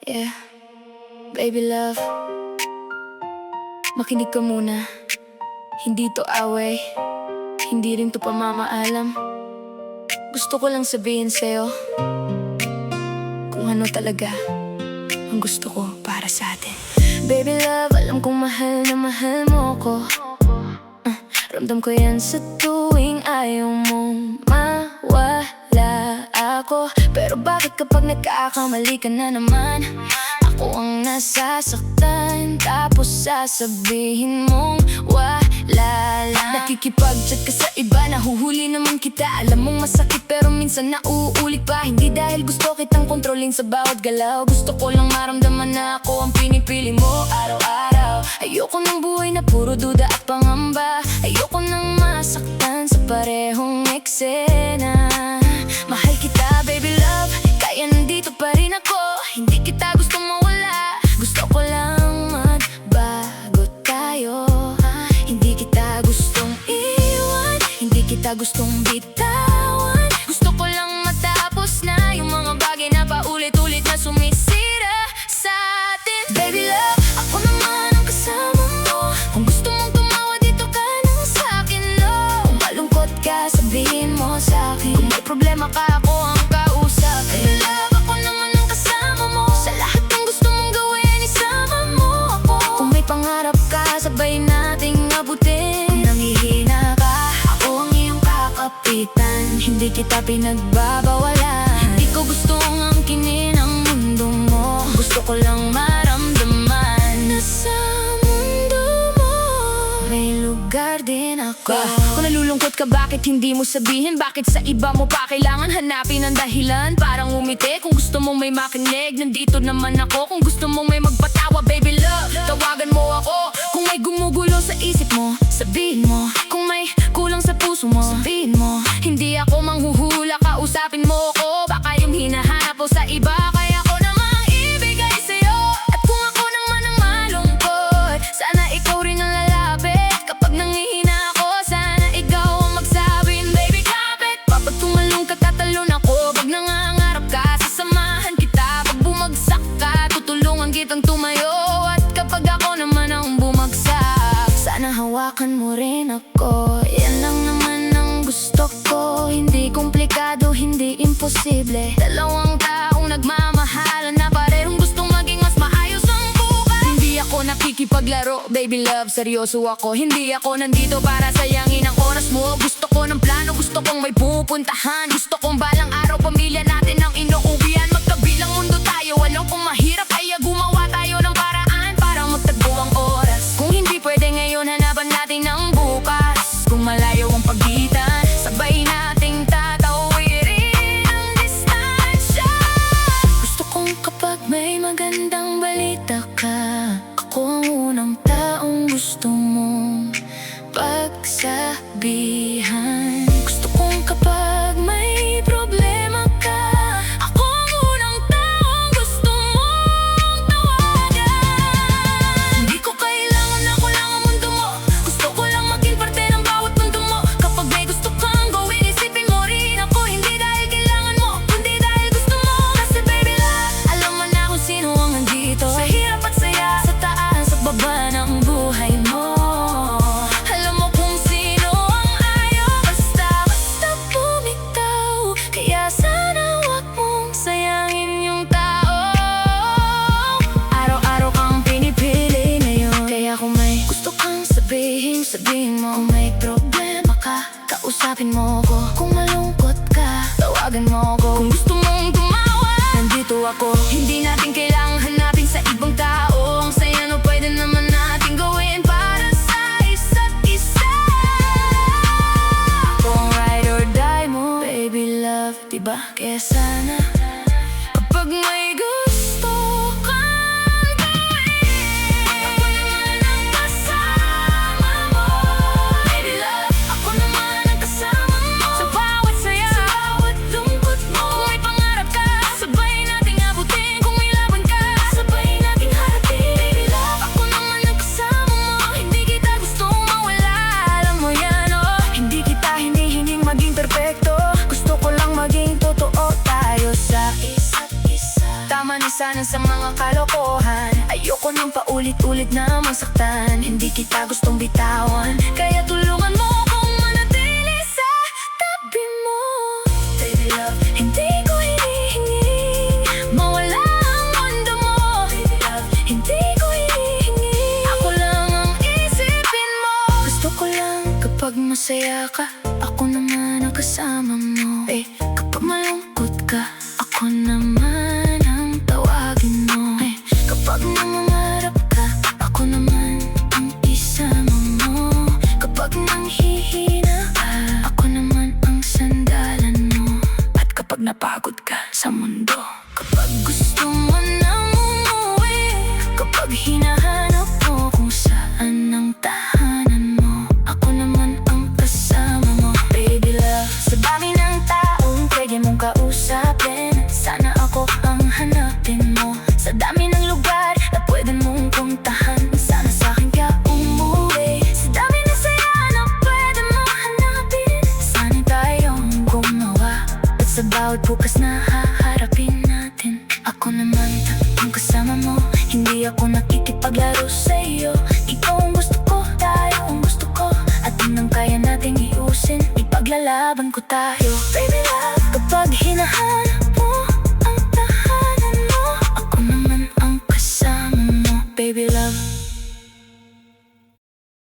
Yeah, baby love, makinig ka muna. Hindi to away, hindi rin to pamamaalam. Gusto ko lang sabihin sa'yo kung ano talaga ang gusto ko para sa atin. Baby love, alam kong mahal na mahal mo ko. Ramdam ko yan sa tuwing ayaw mong mawala ako. Pero bakit kapag nagkakamali ka na naman, ako ang nasasaktan, tapos sasabihin mong wala lang. Nakikipag-chat ka sa iba, nahuhuli naman kita. Alam mong masakit pero minsan nauulit pa. Hindi dahil gusto kitang kontrolin sa bawat galaw. Gusto ko lang maramdaman na ako ang pinipili mo araw-araw. Ayoko ng buhay na puro duda at pangamba. Ayoko nang masaktan sa parehong eksena. Mahal kita baby love, kaya nandito pa rin ako. Hindi kita gusto mawala, gusto ko lang magbago tayo. Hindi kita gustong iwan, hindi kita gustong bitawan. Gusto ko lang matapos na yung mga bagay na paulit-ulit na sumisira sa atin. Baby love, ako naman ang kasama mo. Kung gusto mong tumawa dito ka nang sa'kin, no. Kung malungkot ka, sabihin mo sa'kin. Kung may problema ka, ako ang kausap. Baby love, ako naman ang kasama mo. Sa lahat ng gusto mong gawin, isama mo ako. Kung may pangarap ka, sabay nating abutin. Kung nangihina ka, ako ang iyong kakapitan. Hindi kita pinagbabawalan. Hindi ko gustong angkinin ang mundo mo. Gusto ko lang maramdaman na sa mundo mo may lugar din ako. Kung nalulungkot ka, bakit hindi mo sabihin? Bakit sa iba mo pa kailangan hanapin ang dahilan? Parang umiti, kung gusto mong may makinig, nandito naman ako. Kung gusto mong may magpatawa, baby love, tawagan mo ako. Kung may gumugulo sa isip mo, sabihin mo. Kung may kulang sa puso mo, sabihin mo. Hindi ako manghuhula, kausapin mo ako. Baka yung hinahanap mo sa iba, kaya ako namang ibigay sa'yo. At kung ako naman ang malungkot, sana ikaw rin ang lalapit. Kapag nangihina ako, sana ikaw ang magsabing, baby kapit. Kapag tumalong ka, tatalon ako. Pag nangangarap ka, sasamahan kita. Pag bumagsak ka, tutulungan kitang tumayo. At kapag ako naman ang bumagsak, sana hawakan mo rin ako. Yan lang naman ang gusto ko. Hindi komplikado, hindi imposible. Dalawang taong nagmamahalan na parehong gustong maging mas maayos ang bukas. Hindi ako nakikipaglaro, baby love, seryoso ako. Hindi ako nandito para sayangin ang oras mo. Gusto ko ng plano, gusto kong may pupuntahan. Gusto kong balang araw pamilya natin ang inuuwian. Magkabilang mundo tayo, alam kong mahirap, kaya gumawa tayo ng paraan para magtagpo ang oras. Kung hindi pwede ngayon, hanapan natin ang bukas. Kung malayo ang pagitan, sabay nating tatawirin ang distansya. Gusto kong kapag may magandang balita ka, ako ang unang taong gusto mong pagsabihan. Gusto kong kapag may problema ka, ako ang unang taong gusto mong tawagan. Hindi ko kailangan, ako lang ang mundo mo. Gusto ko lang maging parte ng bawat mundo mo. Kapag may gusto kang gawin, isipin mo rin ako. Hindi dahil kailangan mo, kundi dahil gusto mo. Kasi baby love, alam mo na kung sino ang nandito. Sa hirap at saya, sa taas at baba ng buhay mo. Alam mo kung sino ang ayaw, basta bumitaw. Kaya sana wag mong sayangin yung tao. Araw-araw kang pinipili ngayon. Kaya kung may gusto kang sabihin, sabihin mo. Kung may problema ka, kausapin mo ko. Kung malungkot ka, tawagan mo ko. Kung gusto mong tumawa, nandito ako. Hindi natin kailangang hanapin sa ibang tao. Ang saya no pwede naman natin gawin para sa isa't isa. Kung ride or die mo, baby love, diba? Kaya sana kapag may gusto kang gawin, ako naman ang kasama mo. Baby love, ako naman ang kasama mo. Sa bawat saya, sa bawat lungkot mo. Kung may pangarap ka, sabay nating abutin. Kung may laban na sa mga kalokohan. Ayoko nang paulit-ulit na masaktan. Hindi kita gustong bitawan, kaya tulungan mo akong manatili sa tabi mo. Baby love, hindi ko hinihingi mawala ang mundo mo. Baby love, hindi ko hinihingi ako lang ang isipin mo. Gusto ko lang kapag masaya ka, ako naman ang kasama mo. Kapag malungkot ka, ako naman ang tawagin mo. Kapag nangangarap ka, ako naman ang isama mo. Kapag nanghihina ka, ako naman ang sandalan mo. At kapag napagod ka sa mundo, kapag gusto mo nang umuwi, kapag hinahanap mo kung saan ang tahanan mo, ako naman ang kasama mo. Baby love, sa dami ng taong pwede mong kausapin, sana ako ang hanapin mo. Sa dami ng lugar na pwede mong puntahan, sana sa'kin ka umuwi. Sa dami ng saya na pwede mong hanapin, sana tayong gumawa. At sa bawat bukas na haharapin natin, ako naman ang kasama mo. Hindi ako nakikipaglaro sa'yo. Ikaw ang gusto ko, tayo ang gusto ko, at yun ang kaya nating iusin. Ipaglalaban ko tayo. Baby